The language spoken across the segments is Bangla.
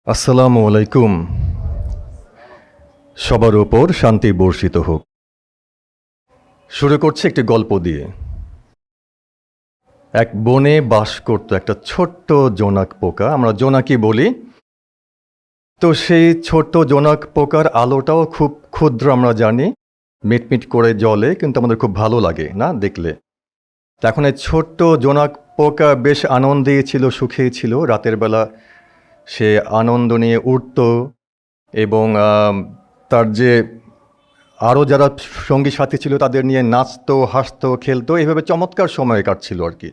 আসসালামু আলাইকুম। সবার ওপর শান্তি বর্ষিত হোক। শুরু করছে একটি গল্প দিয়ে। এক বনে বাস করত একটা ছোট্ট জোনাক পোকা, আমরা জোনাকি বলি। তো সেই ছোট্ট জোনাক পোকার আলোটাও খুব ক্ষুদ্র, আমরা জানি, মিটমিট করে জ্বলে, কিন্তু আমাদের খুব ভালো লাগে না দেখলে। তো এখন এই ছোট্ট জোনাক পোকা বেশ আনন্দেই ছিল, সুখেই ছিল। রাতের বেলা সে আনন্দ নিয়ে উঠত এবং তার যে আরও যারা সঙ্গী সাথী ছিল তাদের নিয়ে নাচতো, হাসতো, খেলতো, এইভাবে চমৎকার সময় কাটছিল আর কি।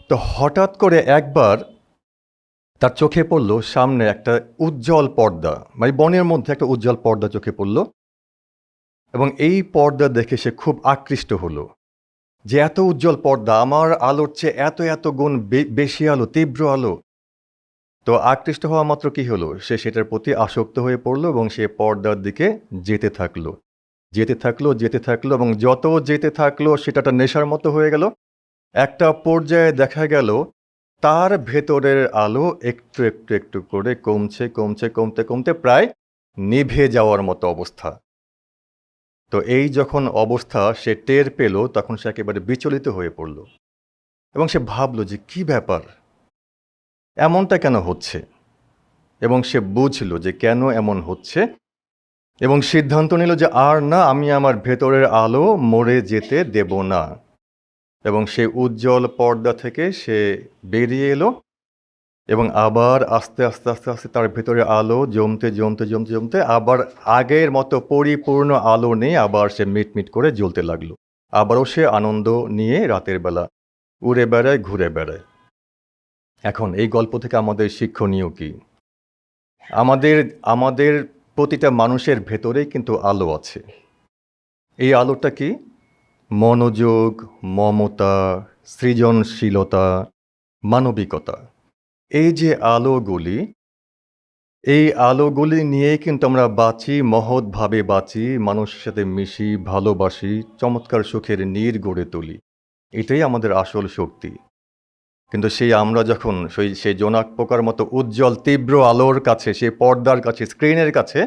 তো হঠাৎ করে একবার তার চোখে পড়ল সামনে একটা উজ্জ্বল পর্দা, মানে বনের মধ্যে একটা উজ্জ্বল পর্দা চোখে পড়ল। এবং এই পর্দা দেখে সে খুব আকৃষ্ট হলো যে এত উজ্জ্বল পর্দা, আমার আলোর চেয়ে এত এত গুণ বেশি আলো, তীব্র আলো। তো আকৃষ্ট হওয়া মাত্র কি হলো, সে সেটার প্রতি আসক্ত হয়ে পড়লো এবং সে পর্দার দিকে যেতে থাকলো, যেতে থাকলো, যেতে থাকলো, এবং যত যেতে থাকলো সেটা একটা নেশার মতো হয়ে গেল। একটা পর্যায়ে দেখা গেল তার ভেতরের আলো একটু একটু একটু করে কমছে, কমছে, কমতে কমতে প্রায় নিভে যাওয়ার মতো অবস্থা। তো এই যখন অবস্থা সে টের পেল, তখন সে একেবারে বিচলিত হয়ে পড়ল এবং সে ভাবল যে কি ব্যাপার, এমনটা কেন হচ্ছে। এবং সে বুঝল যে কেন এমন হচ্ছে এবং সিদ্ধান্ত নিল যে আর না, আমি আমার ভেতরের আলো মরে যেতে দেব না। এবং সে উজ্জ্বল পর্দা থেকে সে বেরিয়ে এলো এবং আবার আস্তে আস্তে আস্তে আস্তে তার ভেতরে আলো জমতে জমতে জমতে জমতে আবার আগের মতো পরিপূর্ণ আলো নিয়ে আবার সে মিটমিট করে জ্বলতে লাগলো। আবারও সে আনন্দ নিয়ে রাতের বেলা উড়ে বেড়ায়, ঘুরে বেড়ায়। এখন এই গল্প থেকে আমাদের শিক্ষণীয় কি? আমাদের আমাদের প্রতিটা মানুষের ভেতরেই কিন্তু আলো আছে। এই আলোটা কি? মনোযোগ, মমতা, সৃজনশীলতা, মানবিকতা। এই যে আলোগুলি, এই আলোগুলি নিয়েই কিন্তু আমরা বাঁচি, মহৎভাবে বাঁচি, মানুষের সাথে মিশি, ভালোবাসি, চমৎকার সুখের নীড় গড়ে তুলি। এটাই আমাদের আসল শক্তি। কিন্তু আমরা যখন সেই জোনাক পোকার মতো উজ্জ্বল তীব্র আলোর কাছে, সেই পর্দার কাছে, স্ক্রিনের কাছে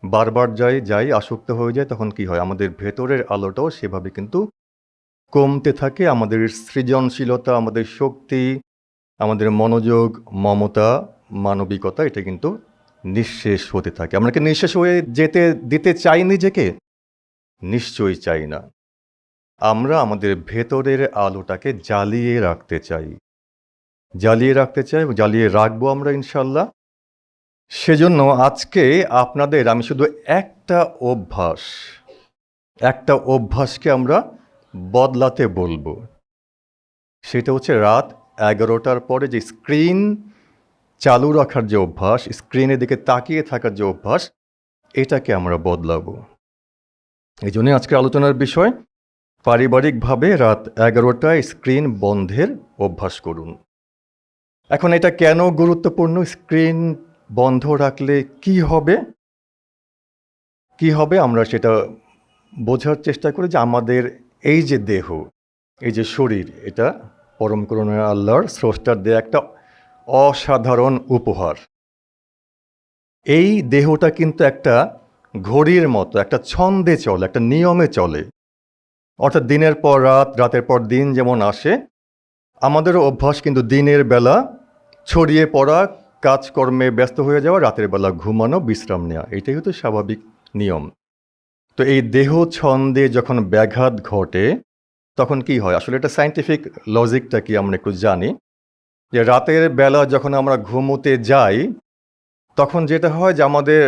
বারবার যাই আসক্ত হয়ে যায়, তখন কি হয়, আমাদের ভেতরের আলোটাও সেভাবে কিন্তু কমতে থাকে। আমাদের সৃজনশীলতা, আমাদের শক্তি, আমাদের মনোযোগ, মমতা, মানবিকতা, এটা কিন্তু নিঃশেষ হতে থাকে। আমরা কি নিঃশেষ হয়ে যেতে দিতে চাই নিজেকে? নিশ্চয়ই চাই না। আমরা আমাদের ভেতরের আলোটাকে জ্বালিয়ে রাখতে চাই, জ্বালিয়ে রাখতে চাই, জ্বালিয়ে রাখবো আমরা ইনশাল্লাহ। সেজন্য আজকে আপনাদের আমি শুধু একটা অভ্যাসকে আমরা বদলাতে বলবো। সেটা হচ্ছে রাত 11টার পরে যে স্ক্রিন চালু রাখার যে অভ্যাস, স্ক্রিনের দিকে তাকিয়ে থাকার যে অভ্যাস, এটাকে আমরা বদলাবো। এই জন্যই আজকের আলোচনার বিষয়, পারিবারিকভাবে রাত 11টায় স্ক্রিন বন্ধের অভ্যাস করুন। এখন এটা কেন গুরুত্বপূর্ণ? স্ক্রিন বন্ধ রাখলে কি হবে আমরা সেটা বোঝার চেষ্টা করি। যে আমাদের এই যে দেহ, এই যে শরীর, এটা পরম করুণাময় আল্লাহর, স্রষ্টার দেয়া একটা অসাধারণ উপহার। এই দেহটা কিন্তু একটা ঘড়ির মতো, একটা ছন্দে চলে, একটা নিয়মে চলে। অর্থাৎ দিনের পর রাত, রাতের পর দিন যেমন আসে, আমাদেরও অভ্যাস কিন্তু দিনের বেলা ছড়িয়ে পড়া, কাজকর্মে ব্যস্ত হয়ে যাওয়া, রাতের বেলা ঘুমানো, বিশ্রাম নেওয়া, এটাই হতো স্বাভাবিক নিয়ম। তো এই দেহ ছন্দে যখন ব্যাঘাত ঘটে, তখন কি হয়? আসলে এটা সায়েন্টিফিক লজিকটা কি আমরা একটু জানি। যে রাতের বেলা যখন আমরা ঘুমোতে যাই, তখন যেটা হয় যে আমাদের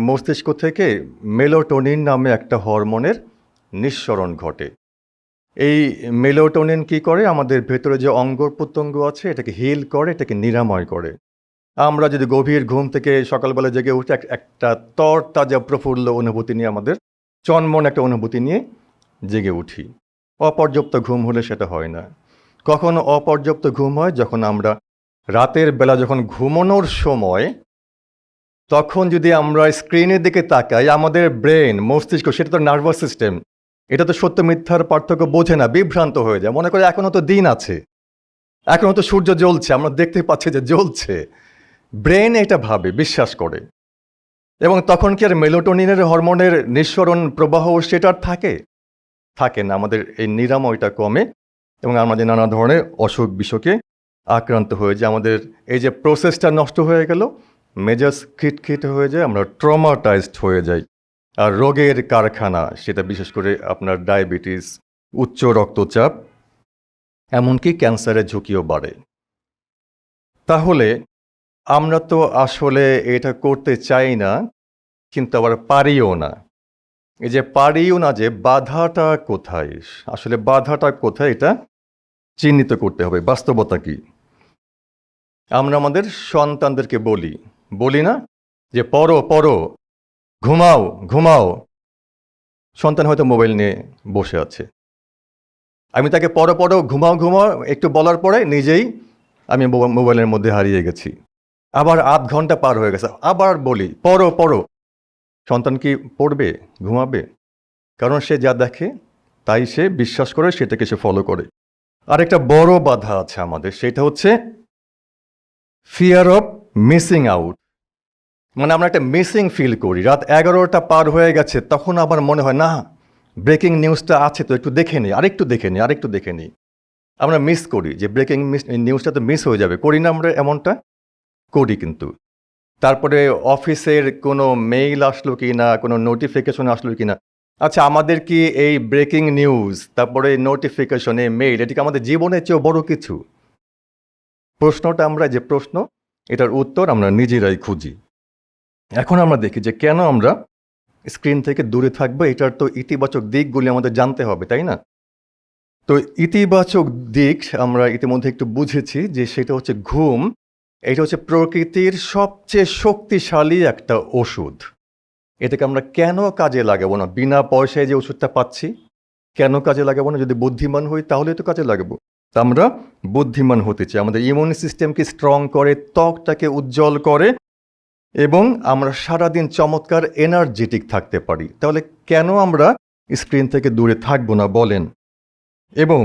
মস্তিষ্ক থেকে মেলাটোনিন নামে একটা হরমোনের নিঃসরণ ঘটে। এই মেলাটোনিন কি করে? আমাদের ভেতরে যে অঙ্গ প্রত্যঙ্গ আছে এটাকে হিল করে, এটাকে নিরাময় করে। আমরা যদি গভীর ঘুম থেকে সকালবেলা জেগে উঠে একটা তরতাজা প্রফুল্ল অনুভূতি নিয়ে, আমাদের চনমন একটা অনুভূতি নিয়ে জেগে উঠি। অপর্যাপ্ত ঘুম হলে সেটা হয় না। কখন অপর্যাপ্ত ঘুম হয়? যখন আমরা রাতের বেলা যখন ঘুমানোর সময়, তখন যদি আমরা স্ক্রিনের দিকে তাকাই, আমাদের ব্রেন, মস্তিষ্ক, সেটা তো নার্ভাস সিস্টেম, এটা তো সত্য মিথ্যার পার্থক্য বোঝে না, বিভ্রান্ত হয়ে যায়। মনে করে এখনও তো দিন আছে, এখনও তো সূর্য জ্বলছে, আমরা দেখতে পাচ্ছি যে জ্বলছে, ব্রেন এটা ভাবে, বিশ্বাস করে। এবং তখন কি আর মেলাটোনিনের হরমোনের নিঃসরণ প্রবাহ সেটা আর থাকে না। আমাদের এই নিরাময়টা কমে এবং আমাদের নানা ধরনের অসুখ বিসুখে আক্রান্ত হয়ে যায়। আমাদের এই যে প্রসেসটা নষ্ট হয়ে গেল, মেজাজ খিটখিটে হয়ে যায়, আমরা ট্রমাটাইজড হয়ে যাই। আর রোগের কারখানা, সেটা বিশেষ করে আপনার ডায়াবেটিস, উচ্চ রক্তচাপ, এমনকি ক্যান্সারের ঝুঁকিও বাড়ে। তাহলে আমরা তো আসলে এটা করতে চাই না, কিন্তু আবার পারিও না। এই যে পারিও না, যে বাধাটা কোথায়, আসলে বাধাটা কোথায় এটা চিহ্নিত করতে হবে। বাস্তবতা কি? আমরা আমাদের সন্তানদেরকে বলি না যে পড়ো, ঘুমাও। সন্তান হয়তো মোবাইল নিয়ে বসে আছে। আমি তাকে পড়ো, ঘুমাও একটু বলার পরে নিজেই আমি মোবাইলের মধ্যে হারিয়ে গেছি। আবার আধ ঘন্টা পার হয়ে গেছে, আবার বলি পড়ো। সন্তান কি পড়বে, ঘুমাবে? কারণ সে যা দেখে তাই সে বিশ্বাস করে, সেটাকে সে ফলো করে। আর একটা বড় বাধা আছে আমাদের, সেটা হচ্ছে ফিয়ার অফ মিসিং আউট। মানে আমরা একটা মিসিং ফিল করি। রাত 11টা পার হয়ে গেছে, তখন আবার মনে হয় না, ব্রেকিং নিউজটা আছে তো একটু দেখে নিই, আরেকটু দেখে নিই। আমরা মিস করি যে ব্রেকিং নিউজটা তো মিস হয়ে যাবে, করি না আমরা এমনটা? করি কিন্তু। তারপরে অফিসের কোনো মেইল আসলো কি না, কোনো নোটিফিকেশন আসলো কি না। আচ্ছা, আমাদের কি এই ব্রেকিং নিউজ, তারপরে নোটিফিকেশন, এই মেইল, এটা কি আমাদের জীবনের চেয়েও বড় কিছু? প্রশ্নটা আমরা যে প্রশ্ন, এটার উত্তর আমরা নিজেরাই খুঁজি। এখন আমরা দেখি যে কেন আমরা স্ক্রিন থেকে দূরে থাকবো। এটার তো ইতিবাচক দিকগুলি আমাদের জানতে হবে, তাই না? তো ইতিবাচক দিক আমরা ইতিমধ্যে একটু বুঝেছি, যে সেটা হচ্ছে ঘুম। এটা হচ্ছে প্রকৃতির সবচেয়ে শক্তিশালী একটা ওষুধ। এটাকে আমরা কেন কাজে লাগাবো না? বিনা পয়সায় যে ওষুধটা পাচ্ছি, কেন কাজে লাগাবো না? যদি বুদ্ধিমান হই তাহলে তো কাজে লাগাবো। তা আমরা বুদ্ধিমান হতে চাই, আমাদের ইমিউন সিস্টেমকে স্ট্রং করে, ত্বকটাকে উজ্জ্বল করে, এবং আমরা সারাদিন চমৎকার এনার্জেটিক থাকতে পারি। তাহলে কেন আমরা স্ক্রিন থেকে দূরে থাকবো না বলেন? এবং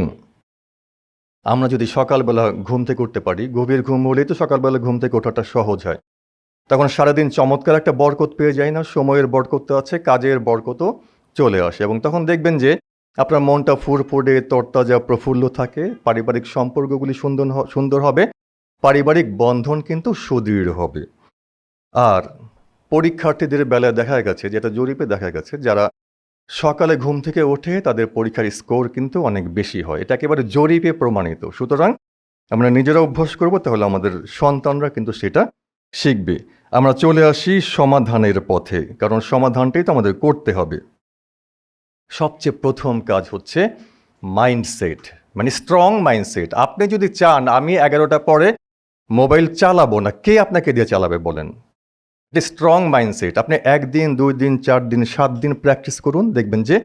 আমরা যদি সকালবেলা ঘুম থেকে উঠতে পারি, গভীর ঘুম হলেই তো সকালবেলা ঘুম থেকে ওঠাটা সহজ হয়। তখন সারাদিন চমৎকার একটা বরকত পেয়ে যায় না? সময়ের বরকত আছে, কাজের বরকতও চলে আসে, এবং তখন দেখবেন যে আপনার মনটা ফুরফুরে, তরতাজা, প্রফুল্ল থাকে। পারিবারিক সম্পর্কগুলি সুন্দর হবে, পারিবারিক বন্ধন কিন্তু সুদৃঢ় হবে। আর পরীক্ষার্থীদের বেলায় দেখা গেছে, যেটা জরিপে দেখা গেছে, যারা সকালে ঘুম থেকে ওঠে তাদের পরীক্ষার স্কোর কিন্তু অনেক বেশি হয়। এটা একেবারে জরিপে প্রমাণিত। সুতরাং আমরা নিজেরা অভ্যাস করব, তাহলে আমাদের সন্তানরা কিন্তু সেটা শিখবে। আমরা চলে আসি সমাধানের পথে, কারণ সমাধানটাই তো আমাদের করতে হবে। সবচেয়ে প্রথম কাজ হচ্ছে মাইন্ডসেট, মানে স্ট্রং মাইন্ডসেট। আপনি যদি চান আমি 11টা পরে মোবাইল চালাবো না, কে আপনাকে দিয়ে চালাবে বলেন? স্ট্রং মাইন্ডসেট আপনি 1 দিন, 2 দিন, 4 দিন, 7 দিন প্র্যাকটিস করুন, দেখবেন যে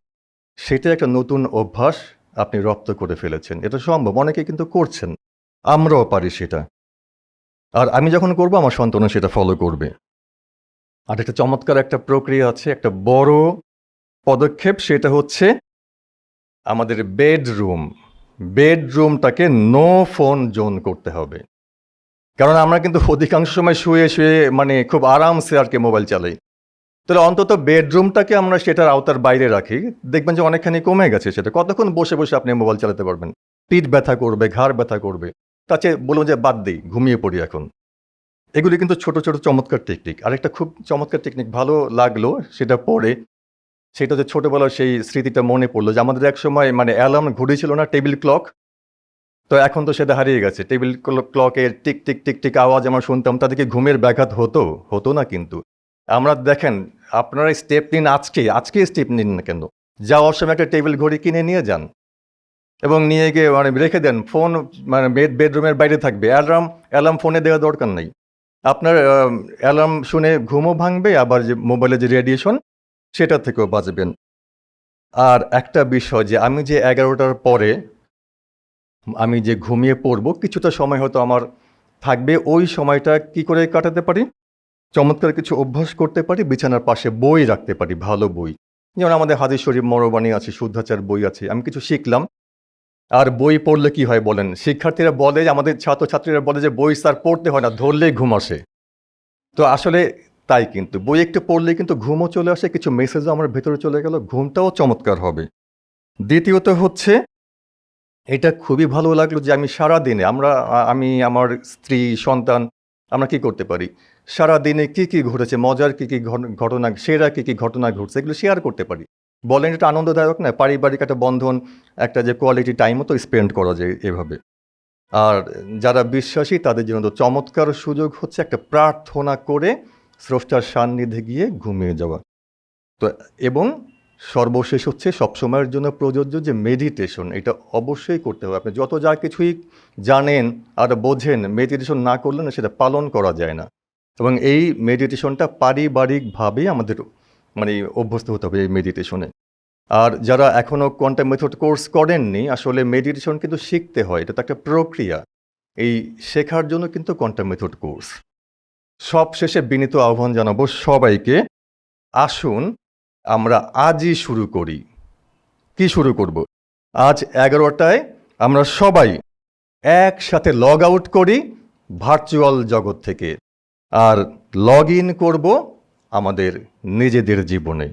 সেটা একটা নতুন অভ্যাস আপনি রপ্ত করে ফেলেছেন। এটা সম্ভব, অনেকে কিন্তু করছেন, আমরাও পারি সেটা। আর আমি যখন করব, আমার সন্তানও সেটা ফলো করবে। আর একটা চমৎকার একটা প্রক্রিয়া আছে, একটা বড় পদক্ষেপ, সেটা হচ্ছে আমাদের বেডরুমটাকে নো ফোন জোন করতে হবে। কারণ আমরা কিন্তু অধিকাংশ সময় শুয়ে মানে খুব আরামসে আর কি মোবাইল চালাই। তাহলে অন্তত বেডরুমটাকে আমরা সেটার আওতার বাইরে রাখি, দেখবেন যে অনেকখানি কমে গেছে সেটা। কতক্ষণ বসে আপনি মোবাইল চালাতে পারবেন? পিঠ ব্যথা করবে, ঘাড় ব্যথা করবে। তার চেয়ে বলুন যে বাদ দিই, ঘুমিয়ে পড়ি এখন। এগুলি কিন্তু ছোট চমৎকার টেকনিক। আরেকটা খুব চমৎকার টেকনিক ভালো লাগলো, সেটা পরে, সেটা হচ্ছে ছোটবেলার সেই স্মৃতিটা মনে পড়লো, যে আমাদের একসময় মানে অ্যালার্ম ঘড়ি ছিল না, টেবিল ক্লক। তো এখন তো সেটা হারিয়ে গেছে। টেবিল ক্লকের টিক টিক টিক টিক আওয়াজ আমরা শুনতাম, তাদেরকে ঘুমের ব্যাঘাত হতো না কিন্তু। আমরা দেখেন, আপনারা স্টেপ নিন আজকে স্টেপ নিন না কেন? যাওয়ার সময় একটা টেবিল ঘড়ি কিনে নিয়ে যান, এবং নিয়ে গিয়ে মানে রেখে দেন। ফোন মানে বেডরুমের বাইরে থাকবে। অ্যালার্ম ফোনে দেওয়া দরকার নাই। আপনার অ্যালার্ম শুনে ঘুমও ভাঙবে, আবার যে মোবাইলের যে রেডিয়েশন, সেটা থেকেও বাঁচবেন। আর একটা বিষয়, যে আমি যে 11টার পরে আমি যে ঘুমিয়ে পড়বো, কিছুটা সময় হয়তো আমার থাকবে, ওই সময়টা কি করে কাটাতে পারি? চমৎকার কিছু অভ্যাস করতে পারি। বিছানার পাশে বই রাখতে পারি, ভালো বই। যেমন আমাদের হাদিস শরীফ, মরবাণী আছে, শুদ্ধাচার বই আছে। আমি কিছু শিখলাম। আর বই পড়লে কি হয় বলেন? শিক্ষার্থীরা বলে, আমাদের ছাত্রছাত্রীরা বলে যে বই স্যার পড়তে হয় না, ধরলেই ঘুম আসে। তো আসলে তাই কিন্তু বই একটু পড়লে কিন্তু ঘুমও চলে আসে, কিছু মেসেজও আমার ভেতরে চলে গেল, ঘুমটাও চমৎকার হবে। দ্বিতীয়ত হচ্ছে এটা খুবই ভালো লাগলো যে আমি সারাদিনে আমি, আমার স্ত্রী, সন্তান আমরা কি করতে পারি? সারাদিনে কি ঘটেছে, মজার কি ঘটনা, সেরা কি ঘটনা ঘটছে এগুলো শেয়ার করতে পারি। বলেন এটা আনন্দদায়ক না? পারিবারিক একটা বন্ধন, একটা যে কোয়ালিটি টাইমও তো স্পেন্ড করা যায় এভাবে। আর যারা বিশ্বাসী তাদের জন্য তো চমৎকার সুযোগ হচ্ছে একটা প্রার্থনা করে স্রষ্টার সান্নিধ্যে গিয়ে ঘুমিয়ে যাওয়া। তো এবং সর্বশেষ হচ্ছে সবসময়ের জন্য প্রযোজ্য যে মেডিটেশন, এটা অবশ্যই করতে হবে। আপনি যত যা কিছুই জানেন আর বোঝেন, মেডিটেশন না করলে না সেটা পালন করা যায় না। এবং এই মেডিটেশনটা পারিবারিকভাবেই আমাদের মানে অভ্যস্ত হতে হবে এই মেডিটেশনে। আর যারা এখনও কোয়ান্টাম মেথড কোর্স করেননি, আসলে মেডিটেশন কিন্তু শিখতে হয়, এটা তো একটা প্রক্রিয়া। এই শেখার জন্য কিন্তু কোয়ান্টাম মেথড কোর্স। সবশেষে বিনীত আহ্বান জানাবো সবাইকে, আসুন আমরা আজই শুরু করি। কি শুরু করব? আজ 11টায় আমরা সবাই একসাথে লগ আউট করি ভার্চুয়াল জগৎ থেকে, আর লগ ইন করব আমাদের নিজেদের জীবনে।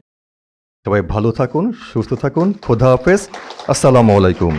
সবাই ভালো থাকুন, সুস্থ থাকুন। খোদা হাফেজ। আসসালামু আলাইকুম।